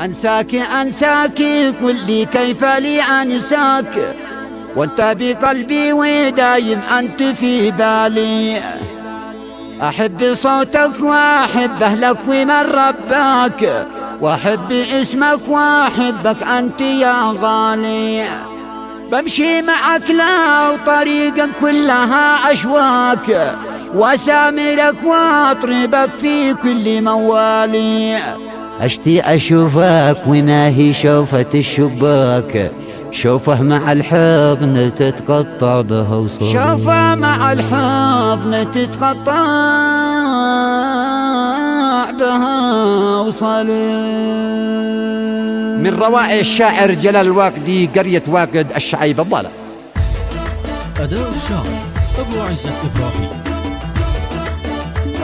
أنساك أنساك قل لي كيف لي أنساك وأنت بقلبي ودايم أنت في بالي. أحب صوتك وأحب أهلك ومن رباك وأحب اسمك وأحبك أنت يا غالي. بمشي معك لو طريقك كلها أشواك وأسامرك وأطربك في كل موالي. أشتي أشوفك وما هي شوفة الشباك، شوفه مع الحضن تتقطع بها وصلي، شوفه مع الحضن تتقطع بها وصلي. من روائع الشاعر جلال الواقدي، قرية واقد الشعيب الضالة. أداء الشاعر أبو عزت إبراهيم.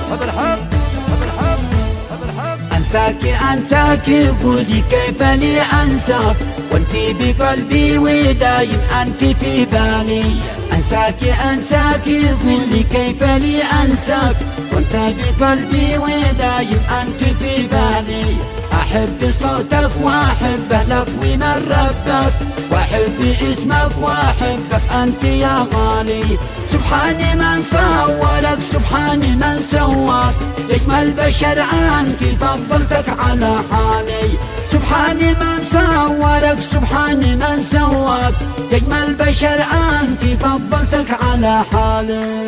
خذ الحب خذ الحب خذ الحب. أنساك أنساك قولي كيف لي أنساك وانتي بقلبي ودايم أنت في بالي. أنساك أنساك قولي كيف لي أنساك وانت بقلبي ودايم أنت في بالي. أحب صوتك وأحب أهلك ومن ربك وأحب اسمك وأحبك أنت يا غالي. سبحان من صورك سبحان من سواك، يجمل بشر أنت فضلتك على حالي. سبحان من صورك سبحان من سواك، يجمل بشر أنت فضلتك على حالي.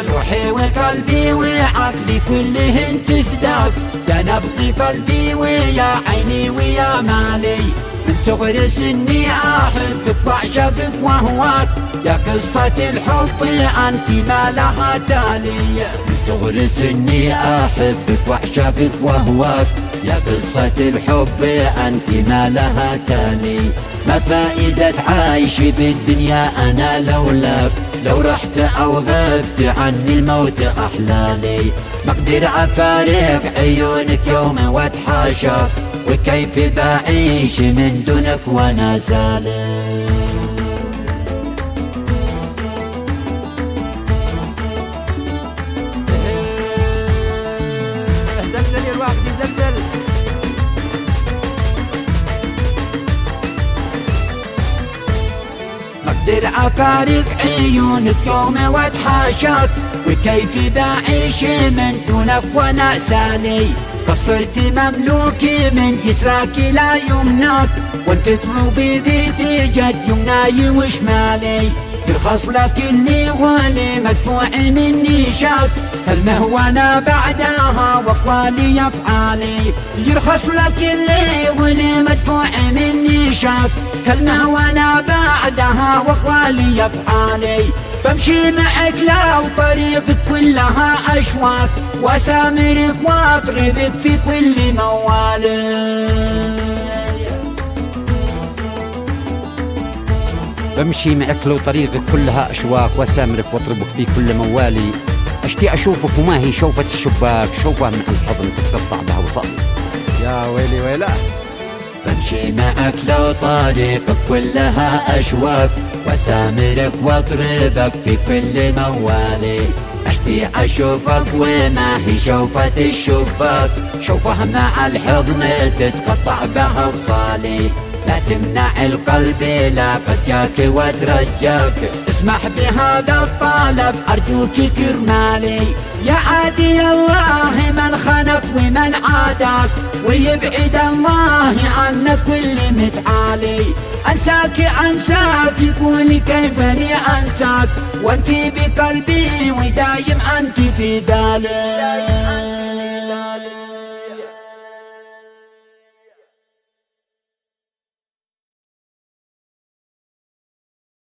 روحي وقلبي وعقلي كلهن تفداك، يا نبض قلبي ويا عيني ويا مالي. من صغر سني أحبك وأعشقك وأهواك، يا قصة الحب أنت ما لها تالي. من صغر سني أحبك وأعشقك وأهواك، يا قصة الحب أنت ما لها تالي. ما فائدة عايش بالدنيا أنا لولاك، لو رحت أو غبت عني الموت أحلالي. ما أقدر أفارق عيونك يوم واتحاشاك، وكيف بعيش من دونك وأنا زالي. زلزل يا الواقدي زلزل. ما أقدر أفارق عيونك يوم واتحاشاك، وكيف بعيش من دونك وأنا سالي. قصرت مملوكي من يسراك لا يمناك، وانت طلوبي ذي تجد يمناي وشمالي. يرخص لك اللي ولي مدفوع مني شاك، فالمهونة بعدها وقوالي أفعالي. يرخص لك اللي ولي مدفوع مني شاك، كالمهونة بعدها وقوالي أفعالي. بمشي معك لو طريقك كلها أشواك، وأسامرك وأطربك في كل موالي. بمشي معك لو طريقك كلها أشواك، وأسامرك وأطربك في كل موالي. أشتي أشوفك وما هي شوفة الشباك، شوفه مع الحضن تتقطع بها وصلي. يا ويلي ويلا. بمشي معك لو طريقك كلها أشواك، وأسامرك وأطربك في كل موالي. أشتي أشوفك وما هي شوفة الشباك، شوفه مع الحضن تتقطع بها وصالي. لا تمنع القلب لا قد جاك وترجاك، اسمح بهذا الطلب أرجوك كرمالي. يا عادي الله من خانك ومن عاداك، ويبعد الله عنك كل متعالي. أنساك أنساك يقولي كيف لي أنساك وانتي بقلبي ودايم أنت في بالي.